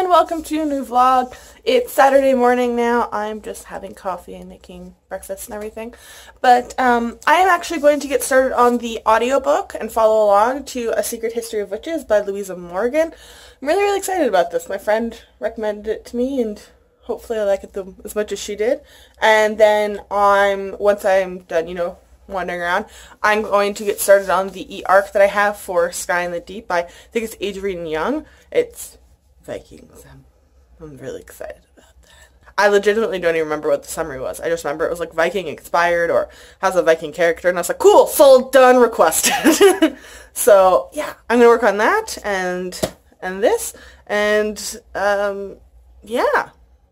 everyone, welcome to a new vlog. It's Saturday morning now. I'm just having coffee and making breakfast and everything. But I am actually going to get started on the audiobook and follow along to A Secret History of Witches by Louisa Morgan. I'm really excited about this. My friend recommended it to me and hopefully I like it as much as she did. And then once I'm done, wandering around, I'm going to get started on the e-arc that I have for Sky in the Deep by, I think it's Adrian Young. It's Vikings. I'm really excited about that. I legitimately don't even remember what the summary was. I just remember it was like Viking inspired or has a Viking character, and I was like, cool, sold, done, requested. So yeah, I'm gonna work on that and this and yeah.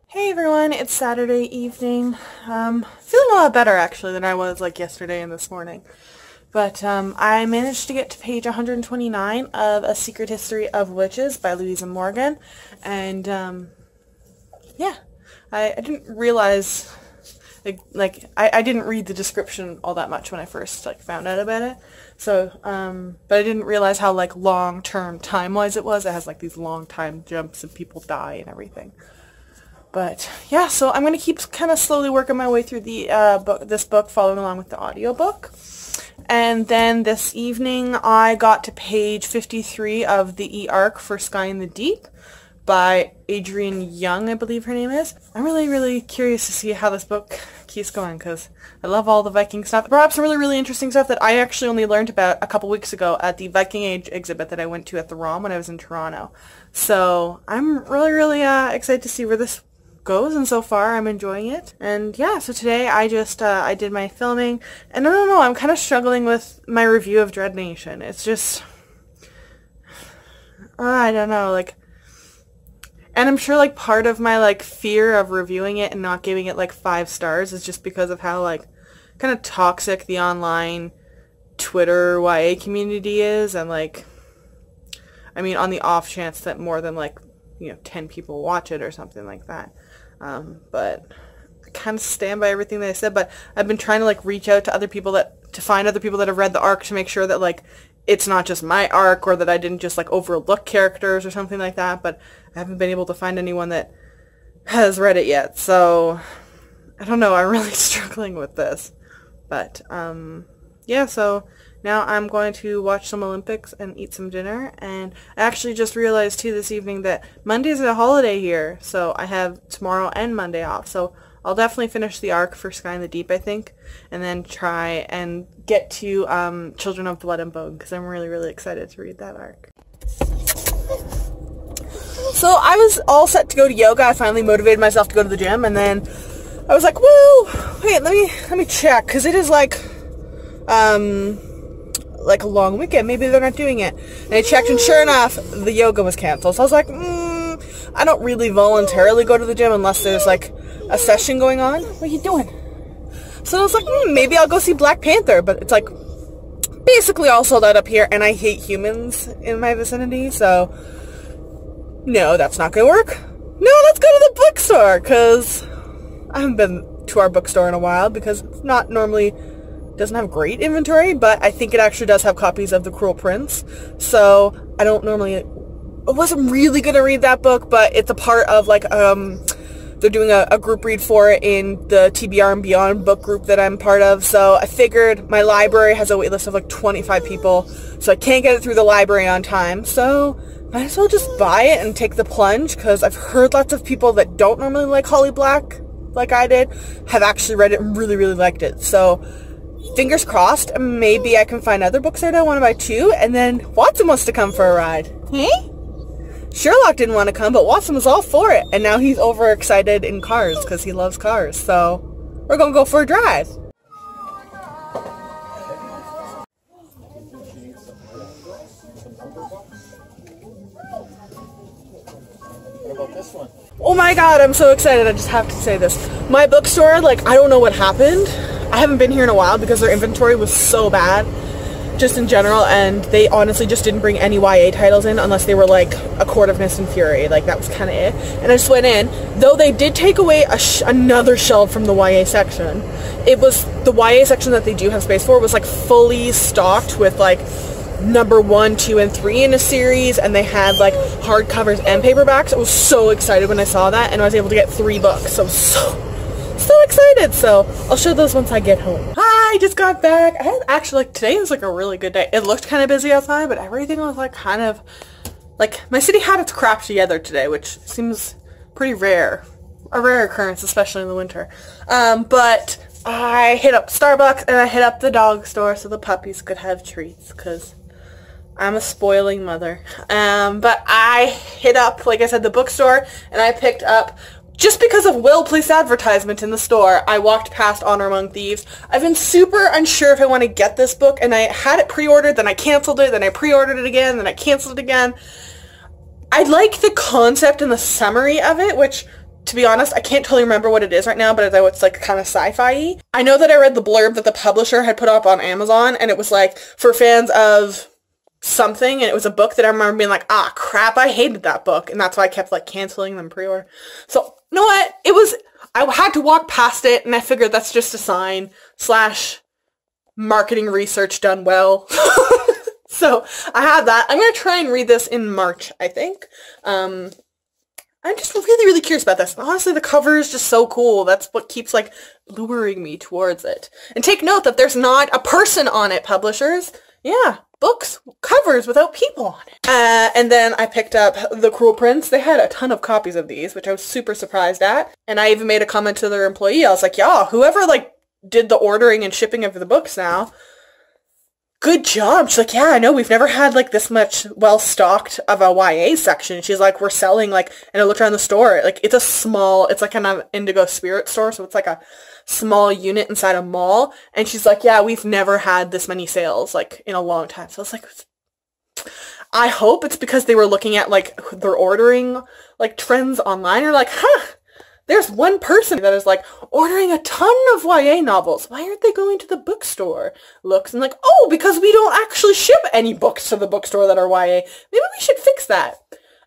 Hey everyone, it's Saturday evening. Feeling a lot better actually than I was like yesterday and this morning. But I managed to get to page 129 of A Secret History of Witches by Louisa Morgan. And yeah, I didn't realize, I didn't read the description all that much when I first found out about it. So, but I didn't realize how long-term time-wise it was. It has these long time jumps and people die and everything. But yeah, so I'm going to keep kind of slowly working my way through the this book, following along with the audiobook. And then this evening I got to page 53 of the e-arc for Sky in the Deep by Adrian Young, I believe her name is. I'm really curious to see how this book keeps going because I love all the Viking stuff. Perhaps some really interesting stuff that I actually only learned about a couple weeks ago at the Viking Age exhibit that I went to at the ROM when I was in Toronto. So I'm really excited to see where this goes, and so far I'm enjoying it. And yeah, so today I just I did my filming, and I don't know, I'm kind of struggling with my review of Dread Nation. It's just I don't know, and I'm sure part of my fear of reviewing it and not giving it 5 stars is just because of how kind of toxic the online Twitter YA community is, and I mean, on the off chance that more than 10 people watch it or something like that. But I kind of stand by everything that I said, but I've been trying to reach out to other people to find other people that have read the arc to make sure that it's not just my arc or that I didn't just overlook characters or something like that, but I haven't been able to find anyone that has read it yet. So I don't know, I'm really struggling with this. But yeah, so now I'm going to watch some Olympics and eat some dinner, and I actually just realized too this evening that Monday's a holiday here, so I have tomorrow and Monday off, so I'll definitely finish the arc for Sky in the Deep, I think, and then try and get to Children of Blood and Bone, because I'm really excited to read that arc. So I was all set to go to yoga. I finally motivated myself to go to the gym, and then I was like, well, wait, let me check, because it is a long weekend, maybe they're not doing it. And I checked, and sure enough, the yoga was canceled. So I was like, I don't really voluntarily go to the gym unless there's a session going on. What are you doing? So I was like, maybe I'll go see Black Panther, but it's basically all sold out up here, and I hate humans in my vicinity, so no, that's not gonna work. No, let's go to the bookstore, because I haven't been to our bookstore in a while, because it's not normally, doesn't have great inventory, but I think it actually does have copies of The Cruel Prince, so I don't normally, I wasn't really gonna read that book, but it's a part of they're doing a group read for it in the TBR and Beyond book group that I'm part of, so I figured my library has a wait list of 25 people, so I can't get it through the library on time, so might as well just buy it and take the plunge, because I've heard lots of people that don't normally like Holly Black, like I did, have actually read it and really liked it, so fingers crossed, maybe I can find other books I don't want to buy too, and then Watson wants to come for a ride. Hey? Sherlock didn't want to come, but Watson was all for it, and now he's overexcited in cars because he loves cars, so we're gonna go for a drive. What about this one? Oh my god, I'm so excited, I just have to say this. My bookstore, I don't know what happened. I haven't been here in a while because their inventory was so bad, just in general, and they honestly just didn't bring any YA titles in unless they were A Court of Mist and Fury, that was kind of it. And I just went in, though they did take away another shelf from the YA section. It was, the YA section that they do have space for was fully stocked with number 1, 2, and 3 in a series, and they had like hardcovers and paperbacks. I was so excited when I saw that, and I was able to get 3 books. So I was so excited. So I'll show those once I get home. I just got back. I had actually, like, today was like a really good day. It looked kind of busy outside, but everything was like kind of like, my city had its crap together today, which seems pretty rare. A rare occurrence, especially in the winter. But I hit up Starbucks and I hit up the dog store so the puppies could have treats, because I'm a spoiling mother. But I hit up, like I said, the bookstore, and I picked up, just because of Will Place advertisement in the store, I walked past Honor Among Thieves. I've been super unsure if I want to get this book, and I had it pre-ordered, then I canceled it, then I pre-ordered it again, then I canceled it again. I like the concept and the summary of it, which, to be honest, I can't totally remember what it is right now, but it's like kind of sci-fi-y. I know that I read the blurb that the publisher had put up on Amazon, and it was like, for fans of something, and it was a book that I remember being like, ah, crap, I hated that book, and that's why I kept like canceling them pre-order. So, you know what? I had to walk past it, and I figured that's just a sign / marketing research done well. So, I have that. I'm going to try and read this in March, I think. I'm just really curious about this. Honestly, the cover is just so cool. That's what keeps, like, luring me towards it. And take note that there's not a person on it, publishers. Yeah, books, covers without people on it. And then I picked up The Cruel Prince. They had a ton of copies of these, which I was super surprised at. And I even made a comment to their employee. I was like, yeah, whoever, like, did the ordering and shipping of the books now, good job. She's like, yeah, I know, we've never had like this much well-stocked of a YA section. She's like, we're selling like, and I looked around the store, like it's like an Indigo Spirit store, so it's like a small unit inside a mall, and she's like, yeah, we've never had this many sales like in a long time. So it's like, I hope it's because they were looking at like their ordering like trends online, or like, there's one person that is like ordering a ton of YA novels. Why aren't they going to the bookstore? Looks and like, oh, because we don't actually ship any books to the bookstore that are YA. Maybe we should fix that.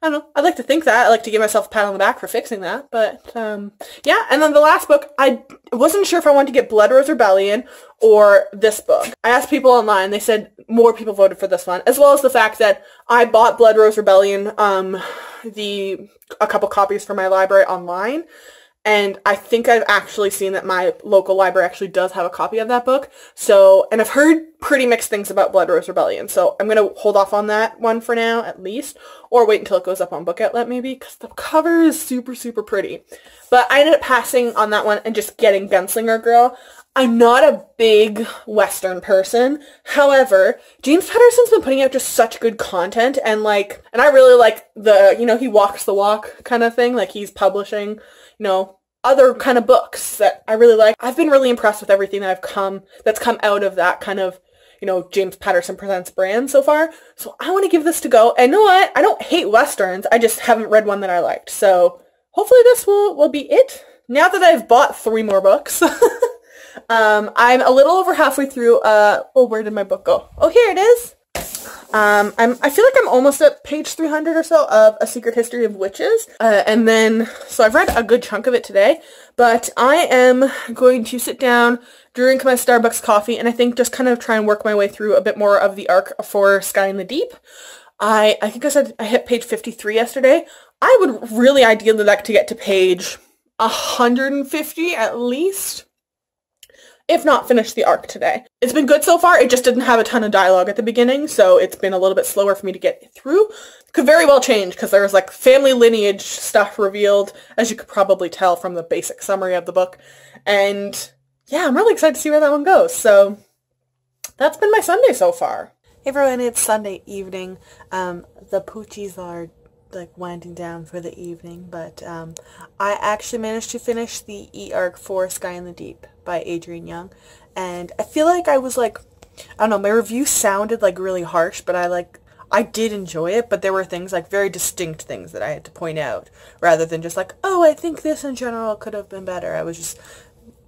I don't know. I'd like to think that. I'd like to give myself a pat on the back for fixing that. But, yeah. And then the last book, I wasn't sure if I wanted to get Blood Rose Rebellion or this book. I asked people online. They said more people voted for this one, as well as the fact that I bought Blood Rose Rebellion, a couple copies for my library online. And I think I've actually seen that my local library actually does have a copy of that book. So, and I've heard pretty mixed things about Blood Rose Rebellion. So I'm going to hold off on that one for now, at least. Or wait until it goes up on Book Outlet, maybe. Because the cover is super pretty. But I ended up passing on that one and just getting Gunslinger Girl. I'm not a big Western person. However, James Patterson's been putting out just such good content. And I really like the, he walks the walk kind of thing. Like, he's publishing, other kind of books that I really like. I've been really impressed with everything that's come out of that kind of, James Patterson Presents brand so far. So I want to give this to go. And you know what? I don't hate Westerns. I just haven't read one that I liked. So hopefully this will be it. Now that I've bought 3 more books, I'm a little over halfway through, where did my book go? Oh, here it is. I feel like I'm almost at page 300 or so of A Secret History of Witches, and then, so I've read a good chunk of it today, but I am going to sit down, drink my Starbucks coffee, and I think just kind of try and work my way through a bit more of the arc for Sky in the Deep. I think I said I hit page 53 yesterday. I would really ideally like to get to page 150 at least, if not finish the arc today. It's been good so far, it just didn't have a ton of dialogue at the beginning, so it's been a little bit slower for me to get through. Could very well change, because there was like family lineage stuff revealed, as you could probably tell from the basic summary of the book. And yeah, I'm really excited to see where that one goes. So that's been my Sunday so far. Hey everyone, it's Sunday evening. The Poochies are like winding down for the evening, but I actually managed to finish the e-arc for Sky in the Deep by Adrienne Young, and I feel like I was like, I don't know, my review sounded like really harsh, but I did enjoy it, but there were things, like very distinct things that I had to point out, rather than just like, oh, I think this in general could have been better. I was just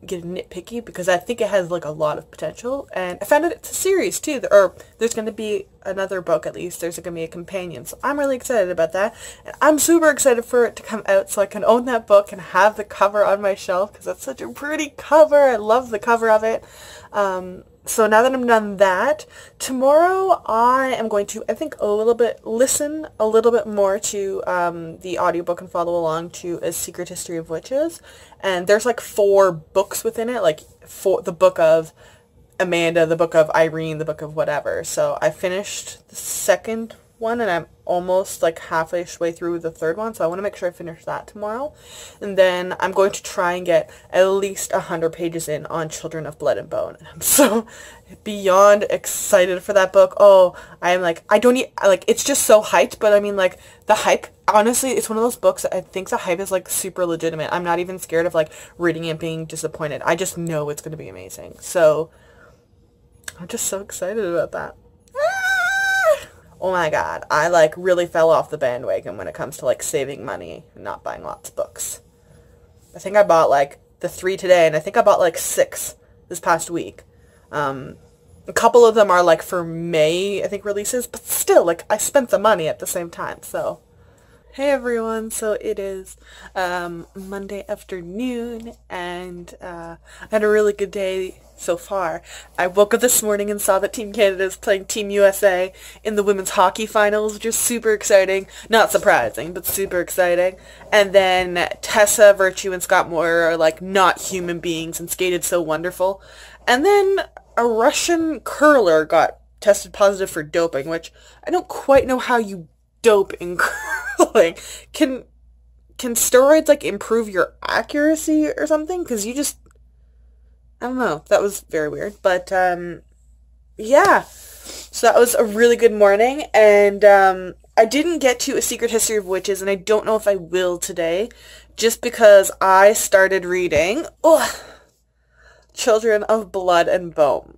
getting nitpicky, because I think it has like a lot of potential, and I found it's a series too, or there's going to be another book at least, there's going to be a companion, so I'm really excited about that, and I'm super excited for it to come out so I can own that book and have the cover on my shelf, because that's such a pretty cover. I love the cover of it. So now that I'm done that, tomorrow I am going to, I think, listen a little bit more to the audiobook and follow along to A Secret History of Witches. And there's like 4 books within it, like the book of Amanda, the book of Irene, the book of whatever. So I finished the second one and I'm almost like halfway through the third one, so I want to make sure I finish that tomorrow. And then I'm going to try and get at least 100 pages in on Children of Blood and Bone. And I'm so beyond excited for that book. Oh, I am like, it's just so hyped, but I mean, like, the hype, honestly, it's one of those books that I think the hype is like super legitimate. I'm not even scared of like reading it and being disappointed. I just know it's going to be amazing. So I'm just so excited about that. Oh my god, I like really fell off the bandwagon when it comes to like saving money and not buying lots of books. I think I bought like the 3 today, and I think I bought like 6 this past week. A couple of them are like for May, I think, releases, but still, like, I spent the money at the same time, so. Hey everyone, so it is Monday afternoon, and I had a really good day so far. I woke up this morning and saw that Team Canada is playing Team USA in the women's hockey finals, which is super exciting. Not surprising, but super exciting. And then Tessa, Virtue, and Scott Moore are like not human beings and skated so wonderful. And then a Russian curler got tested positive for doping, which I don't quite know how you dope in curling. Can steroids like improve your accuracy or something? Because you just, I don't know. That was very weird. But yeah. So that was a really good morning, and I didn't get to A Secret History of Witches, and I don't know if I will today, just because I started reading Children of Blood and Bone.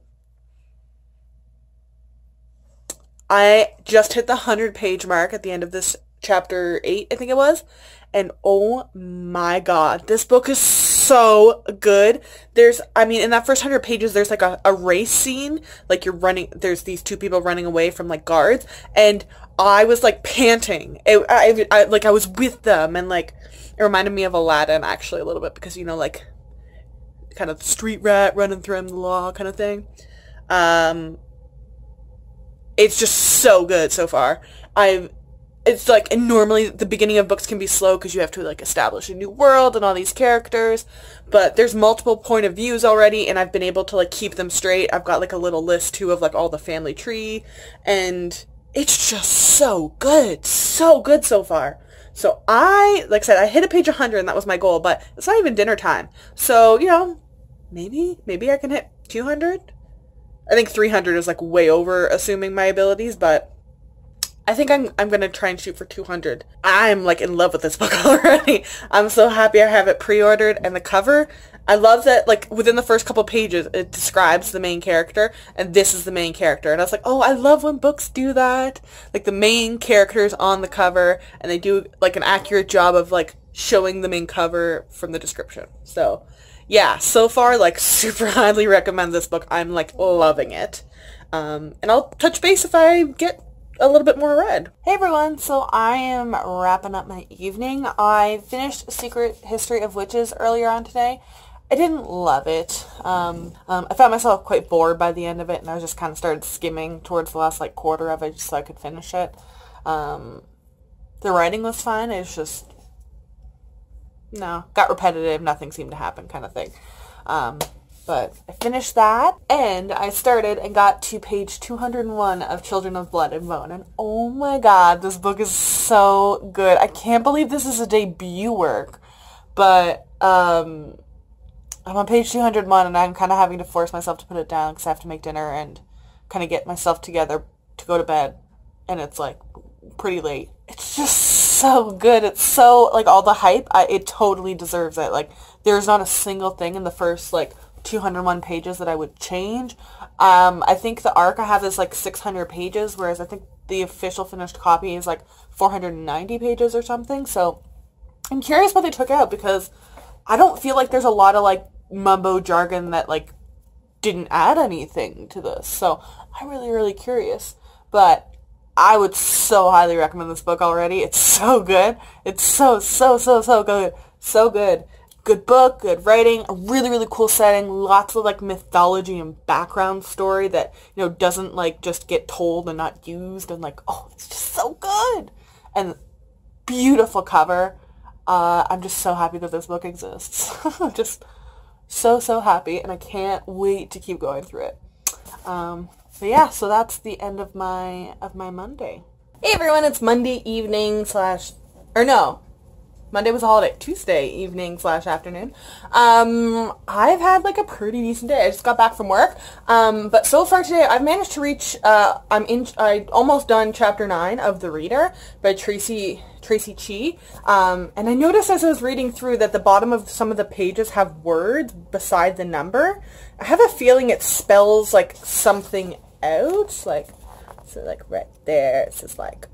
I just hit the 100-page mark at the end of this chapter 8, I think it was, and oh my god, this book is so good. In that first 100 pages, there's like a race scene, like you're running, there's these 2 people running away from like guards, and I was like panting. I was with them, and like, it reminded me of Aladdin actually a little bit, because, you know, like, kind of street rat running through the law kind of thing. It's just so good so far. It's like, and normally the beginning of books can be slow because you have to like establish a new world and all these characters, but there's multiple point of views already, and I've been able to like keep them straight. I've got like a little list too of like all the family tree, and it's just so good so far. So like I said, I hit a page 100 and that was my goal, but it's not even dinner time. So, you know, maybe I can hit 200. I think 300 is like way over assuming my abilities, but I think I'm going to try and shoot for 200. I'm like in love with this book already. I'm so happy I have it pre-ordered, and the cover, I love that like within the first couple pages it describes the main character, and this is the main character. And I was like, oh, I love when books do that. Like the main character's on the cover, and they do like an accurate job of like showing the main cover from the description. So yeah, so far, like, super highly recommend this book. I'm, like, loving it. And I'll touch base if I get a little bit more read. Hey, everyone. So I am wrapping up my evening. I finished Secret History of Witches earlier on today. I didn't love it. I found myself quite bored by the end of it, and I just kind of started skimming towards the last, like, quarter of it just so I could finish it. The writing was fine. It's just, no, got repetitive, nothing seemed to happen kind of thing. But I finished that, and I started and got to page 201 of Children of Blood and Bone, and oh my god, this book is so good. I can't believe this is a debut work, but I'm on page 201, and I'm kind of having to force myself to put it down because I have to make dinner and kind of get myself together to go to bed, and it's like pretty late. It's just so good. It's so, like, all the hype, it totally deserves it. Like, there's not a single thing in the first, like, 201 pages that I would change. I think the arc I have is, like, 600 pages, whereas I think the official finished copy is, like, 490 pages or something. So, I'm curious what they took out, because I don't feel like there's a lot of, like, mumbo jargon that, like, didn't add anything to this. So, I'm really, really curious. But I would so highly recommend this book already. It's so good. It's so good. So good. good book, good writing, a really, really cool setting, lots of like mythology and background story that, you know, doesn't like just get told and not used, and like, oh, it's just so good. And beautiful cover. I'm just so happy that this book exists. Just so happy, and I can't wait to keep going through it. But yeah, so that's the end of my Monday. Hey everyone, it's Monday evening Monday was a holiday. Tuesday evening / afternoon. I've had like a pretty decent day. I just got back from work. But so far today, I've managed to reach, I almost done chapter 9 of The Reader by Tracy Chi. And I noticed as I was reading through that the bottom of some of the pages have words beside the number. I have a feeling it spells like something out. Like, so like right there, it says like,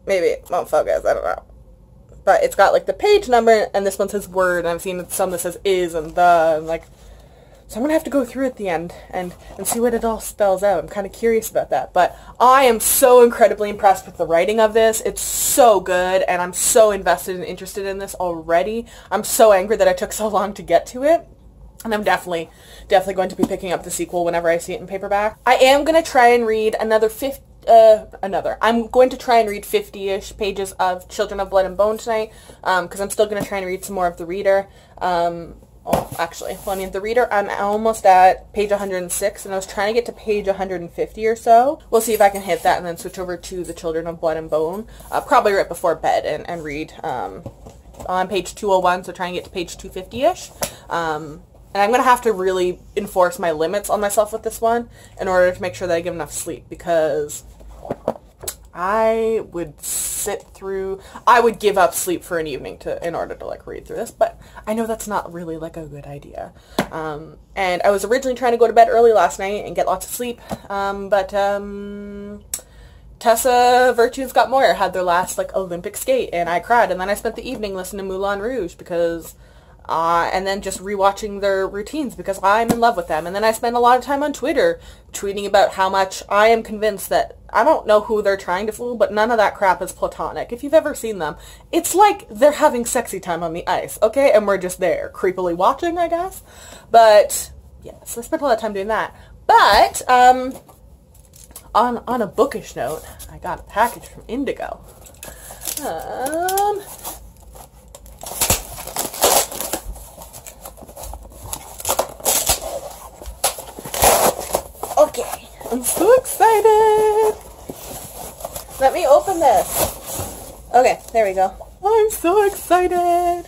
maybe it won't focus, I don't know. But it's got like the page number, and this one says word, and I've seen some that says is and the, and like, so I'm going to have to go through at the end and see what it all spells out. I'm kind of curious about that. But I am so incredibly impressed with the writing of this. It's so good, and I'm so invested and interested in this already. I'm so angry that I took so long to get to it. And I'm definitely going to be picking up the sequel whenever I see it in paperback. I am going to try and read I'm going to try and read 50-ish pages of Children of Blood and Bone tonight, because I'm still going to try and read some more of The Reader. The Reader, I'm almost at page 106, and I was trying to get to page 150 or so. We'll see if I can hit that and then switch over to the Children of Blood and Bone, probably right before bed, and read on page 201, so try and get to page 250-ish. And I'm going to have to really enforce my limits on myself with this one in order to make sure that I get enough sleep, because I would give up sleep for an evening in order to like read through this, but I know that's not really like a good idea. And I was originally trying to go to bed early last night and get lots of sleep, but Tessa Virtue and Scott Moyer had their last like Olympic skate, and I cried, and then I spent the evening listening to Moulin Rouge because and then just rewatching their routines because I'm in love with them. And then I spend a lot of time on Twitter tweeting about how much I am convinced that I don't know who they're trying to fool, but none of that crap is platonic. If you've ever seen them, it's like they're having sexy time on the ice, okay? And we're just there, creepily watching, I guess. But, yeah, so I spent a lot of time doing that. But, on a bookish note, I got a package from Indigo. Okay, I'm so excited. Let me open this. Okay, there we go. I'm so excited.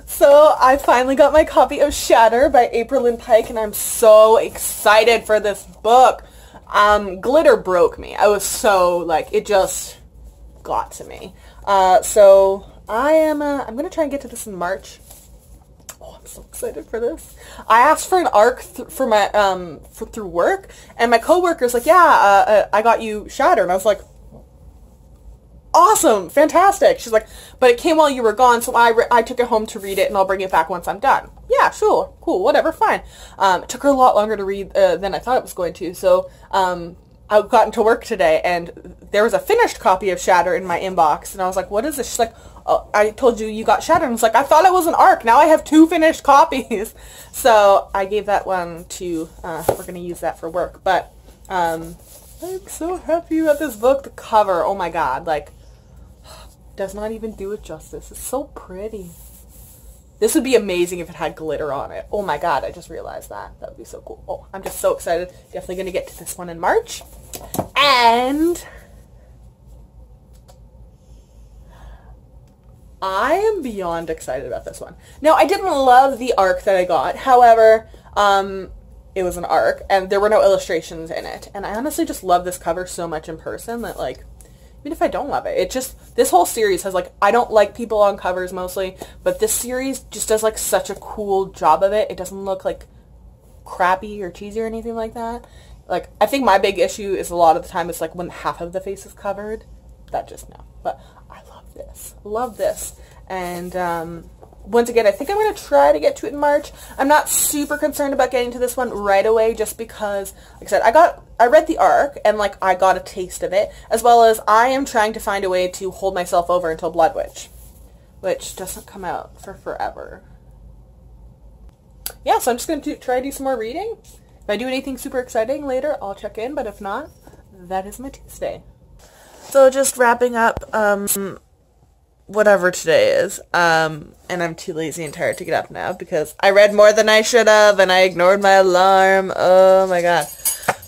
So I finally got my copy of Shatter by April Lynn Pike, and I'm so excited for this book. Glitter broke me. I was so, like, it just got to me. So I'm going to try and get to this in March. Oh, I'm so excited for this. I asked for an ARC for my, through work, and my coworker's like, yeah, I got you Shatter, and I was like, awesome, fantastic. She's like, but it came while you were gone, so I took it home to read it, and I'll bring it back once I'm done. Yeah, sure, cool, whatever, fine. It took her a lot longer to read than I thought it was going to, so I got into work today, and there was a finished copy of Shatter in my inbox, and I was like, what is this? She's like, oh, I told you got Shatter, and I was like, I thought it was an ARC, now I have 2 finished copies. So I gave that one to, we're going to use that for work, but I'm so happy about this book. The cover, oh my god, like, does not even do it justice. It's so pretty. This would be amazing if it had glitter on it. Oh my god, I just realized that. That would be so cool. Oh, I'm just so excited. Definitely going to get to this one in March. And I am beyond excited about this one. Now, I didn't love the ARC that I got. However, it was an ARC, and there were no illustrations in it. And I honestly just love this cover so much in person that, like, even if I don't love it, it just, this whole series has, like, I don't like people on covers mostly, but this series just does, like, such a cool job of it. It doesn't look, like, crappy or cheesy or anything like that. Like, I think my big issue is a lot of the time it's, like, when half of the face is covered. That just, no. But I love this. Love this. And, once again, I think I'm going to try to get to it in March. I'm not super concerned about getting to this one right away just because, like I said, I read the ARC and, like, I got a taste of it, as well as I am trying to find a way to hold myself over until Blood Witch, which doesn't come out for forever. yeah, so I'm just going to try to do some more reading. If I do anything super exciting later, I'll check in, but if not, that is my Tuesday. So just wrapping up, whatever today is, and I'm too lazy and tired to get up now because I read more than I should have and I ignored my alarm. Oh my god.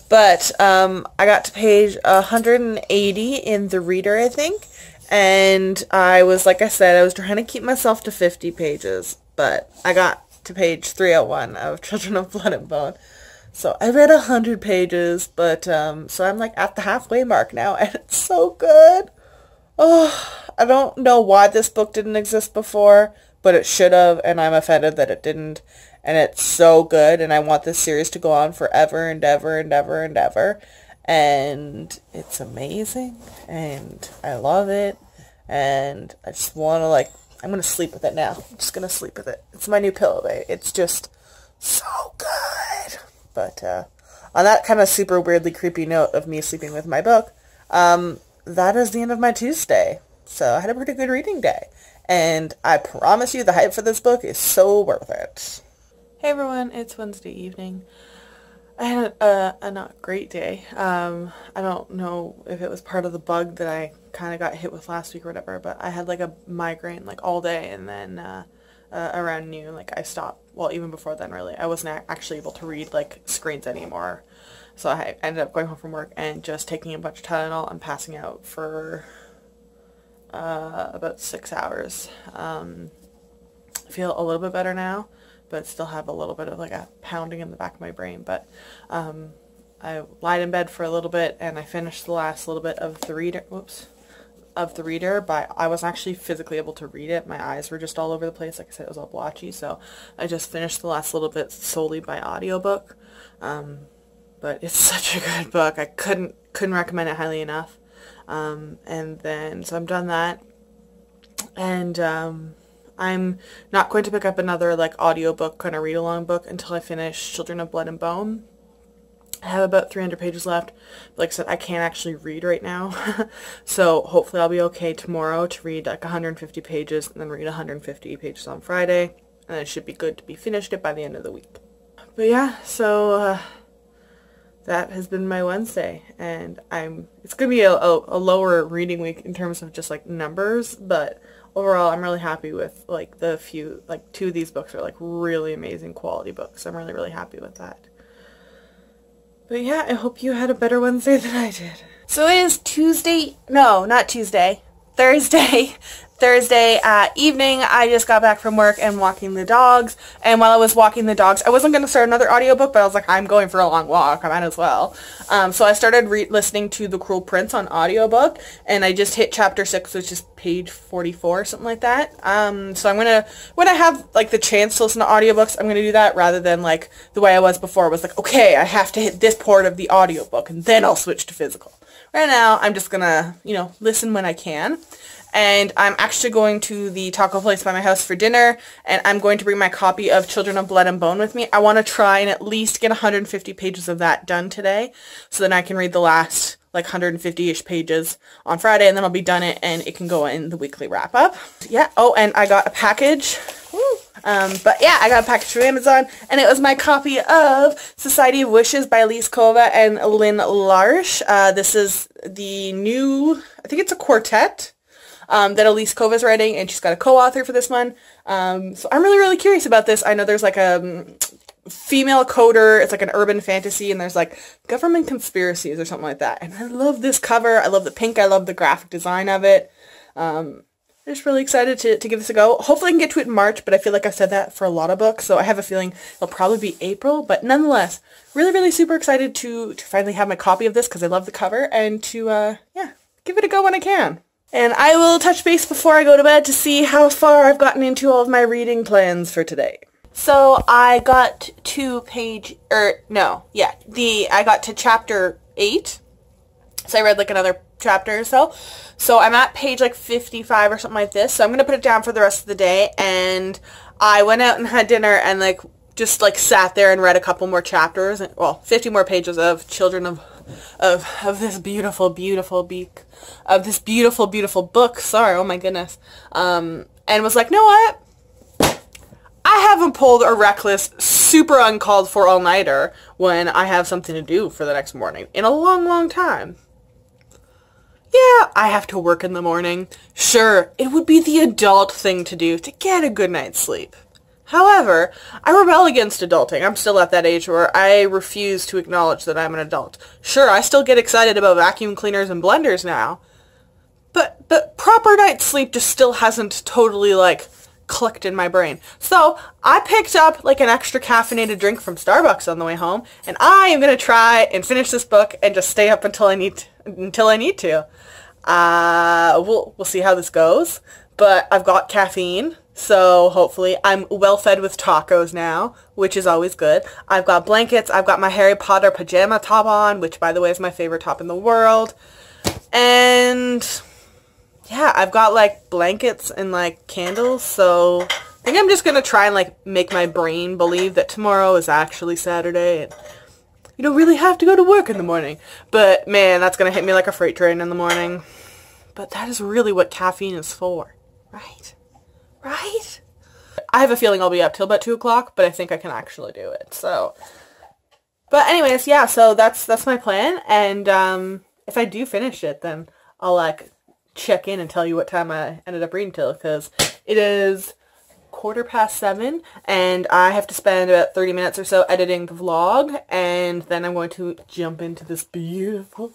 But I got to page 180 in the reader, I think, and I was, like I said, I was trying to keep myself to 50 pages, but I got to page 301 of Children of Blood and Bone. So I read 100 pages, but so I'm like at the halfway mark now, and it's so good. Oh, I don't know why this book didn't exist before, but it should have, and I'm offended that it didn't. And it's so good, and I want this series to go on forever and ever and ever and ever. And it's amazing, and I love it, and I just want to, like, I'm going to sleep with it now. I'm just going to sleep with it. It's my new pillow, babe. It's just so good. But on that kind of super weirdly creepy note of me sleeping with my book, that is the end of my Tuesday. So I had a pretty good reading day. And I promise you the hype for this book is so worth it. Hey everyone, it's Wednesday evening. I had a not great day. I don't know if it was part of the bug that I kind of got hit with last week or whatever, but I had like a migraine like all day, and then around noon, like I stopped. Well, even before then, really, I wasn't actually able to read like screens anymore. So I ended up going home from work and just taking a bunch of Tylenol and passing out for about 6 hours. I feel a little bit better now, but still have a little bit of like a pounding in the back of my brain. But I lied in bed for a little bit, and I finished the last little bit of the reader. Whoops. Of the reader, but I wasn't actually physically able to read it. My eyes were just all over the place. Like I said, it was all blotchy, so I just finished the last little bit solely by audiobook. But it's such a good book. I couldn't recommend it highly enough. And then, so I'm done that. And I'm not going to pick up another like audiobook kind of read-along book until I finish Children of Blood and Bone. I have about 300 pages left. Like I said, I can't actually read right now. So hopefully I'll be okay tomorrow to read like 150 pages and then read 150 pages on Friday. And it should be good to be finished it by the end of the week. But yeah, so that has been my Wednesday. And it's going to be a lower reading week in terms of just like numbers. But overall, I'm really happy with like two of these books are like really amazing quality books. I'm really, really happy with that. But yeah, I hope you had a better Wednesday than I did. So it is Thursday evening. I just got back from work and walking the dogs. And while I was walking the dogs, I wasn't going to start another audiobook, but I was like, I'm going for a long walk. I might as well. So I started listening to The Cruel Prince on audiobook, and I just hit chapter 6, which is page 44, something like that. So I'm going to, when I have like the chance to listen to audiobooks, I'm going to do that rather than like the way I was before. It was like, okay, I have to hit this part of the audiobook and then I'll switch to physical. Right now, I'm just going to, listen when I can. And I'm actually going to the taco place by my house for dinner, and I'm going to bring my copy of Children of Blood and Bone with me. I want to try and at least get 150 pages of that done today, so then I can read the last, like, 150-ish pages on Friday, and then I'll be done it, and it can go in the weekly wrap-up. Yeah, oh, and I got a package. Woo. But yeah, I got a package from Amazon, and it was my copy of Society of Wishes by Lise Kova and Lynn Larsh. This is the new, I think it's a quartet. That Elise Kova is writing, and she's got a co-author for this one. So I'm really, really curious about this. I know there's like a female coder, it's like an urban fantasy, and there's like government conspiracies or something like that. And I love this cover. I love the pink. I love the graphic design of it. I'm just really excited to give this a go. Hopefully I can get to it in March, but I feel like I've said that for a lot of books, so I have a feeling it'll probably be April. But nonetheless, really, really super excited to finally have my copy of this because I love the cover, and to, give it a go when I can. And I will touch base before I go to bed to see how far I've gotten into all of my reading plans for today. So I got to I got to chapter 8. So I read like another chapter or so. So I'm at page like 55 or something like this. So I'm going to put it down for the rest of the day. And I went out and had dinner and like just like sat there and read a couple more chapters. Well, 50 more pages of Children of this beautiful book. Sorry, oh my goodness. And was like, know what? I have haven't pulled a reckless, super uncalled for all-nighter when I have something to do for the next morning in a long, long time. Yeah, I have to work in the morning. Sure, it would be the adult thing to do to get a good night's sleep. However, I rebel against adulting. I'm still at that age where I refuse to acknowledge that I'm an adult. Sure, I still get excited about vacuum cleaners and blenders now, but proper night's sleep just still hasn't totally, like, clicked in my brain. So, I picked up, like, an extra caffeinated drink from Starbucks on the way home, and I am going to try and finish this book and just stay up until I need to. We'll see how this goes, but I've got caffeine, so hopefully I'm well fed with tacos now, which is always good. I've got blankets, I've got my Harry Potter pajama top on, which by the way is my favorite top in the world, and yeah, I've got like blankets and like candles, so I think I'm just gonna try and like make my brain believe that tomorrow is actually Saturday and you don't really have to go to work in the morning. But man, that's gonna hit me like a freight train in the morning. But that is really what caffeine is for, right? Right? I have a feeling I'll be up till about 2 o'clock, but I think I can actually do it. So, but anyways, yeah. So that's my plan. And if I do finish it, then I'll like check in and tell you what time I ended up reading till, because it is 7:15 and I have to spend about 30 minutes or so editing the vlog, and then I'm going to jump into this beautiful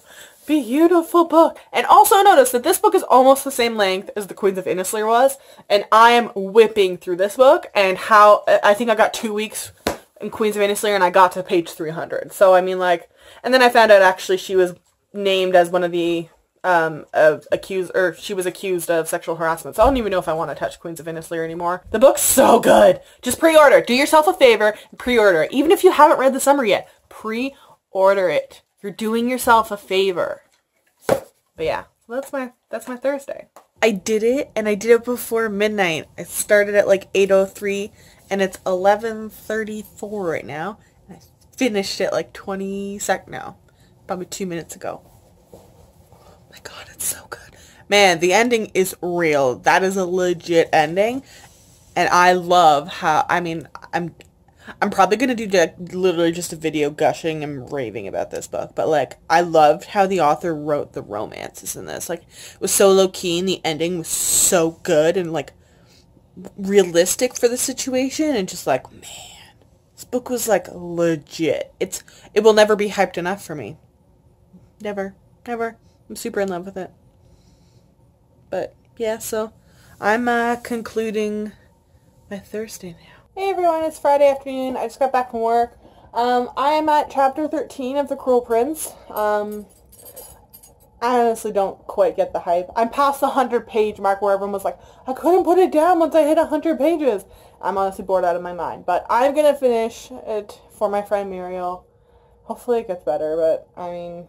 book. And also notice that this book is almost the same length as the Queens of Innisler was, and I am whipping through this book, and I think I got 2 weeks in Queens of Innisler and I got to page 300. So I mean, like, and then I found out actually she was named as one of the she was accused of sexual harassment. So I don't even know if I want to touch Queens of Innisler anymore. The book's so good. Just pre-order. Do yourself a favor and pre-order it. Even if you haven't read the summary yet, pre-order it. You're doing yourself a favor. But yeah, that's my Thursday. I did it, and I did it before midnight. I started at like 8:03 and it's 11:34 right now. And I finished it like probably 2 minutes ago. My God, it's so good. Man, the ending is real. That is a legit ending. And I love how, I mean, I'm probably going to do literally just a video gushing and raving about this book. But, like, I loved how the author wrote the romances in this. Like, it was so low-key and the ending was so good and, like, realistic for the situation. And just, like, man, this book was, like, legit. It will never be hyped enough for me. Never. Never. I'm super in love with it. But, yeah, so I'm concluding my Thursday now. Hey everyone, it's Friday afternoon. I just got back from work. I am at chapter 13 of The Cruel Prince. I honestly don't quite get the hype. I'm past the 100-page mark where everyone was like, I couldn't put it down once I hit 100 pages. I'm honestly bored out of my mind. But I'm going to finish it for my friend Muriel. Hopefully it gets better, but, I mean,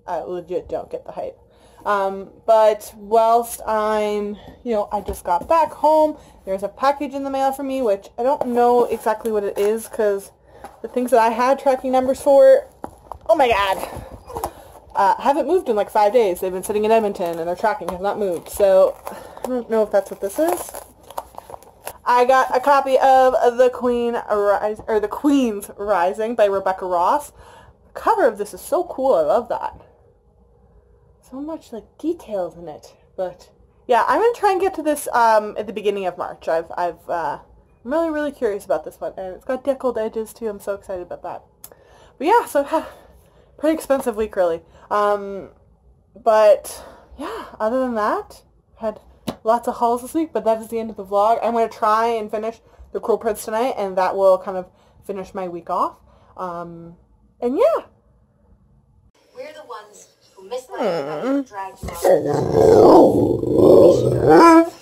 I legit don't get the hype. But whilst I just got back home, there's a package in the mail for me, which I don't know exactly what it is, because the things that I had tracking numbers for, oh my God, haven't moved in like 5 days. They've been sitting in Edmonton, and their tracking has not moved, so I don't know if that's what this is. I got a copy of The Queen's Rising by Rebecca Ross. The cover of this is so cool. I love that. So much like details in it. But yeah, I'm gonna try and get to this at the beginning of March. I'm really curious about this one, and it's got deckled edges too. I'm so excited about that. But yeah, so pretty expensive week really. But yeah, other than that, had lots of hauls this week. But that is the end of the vlog. I'm gonna try and finish The Cruel Prince tonight, and that will kind of finish my week off. And yeah. We're the ones who misled everybody and dragged you out.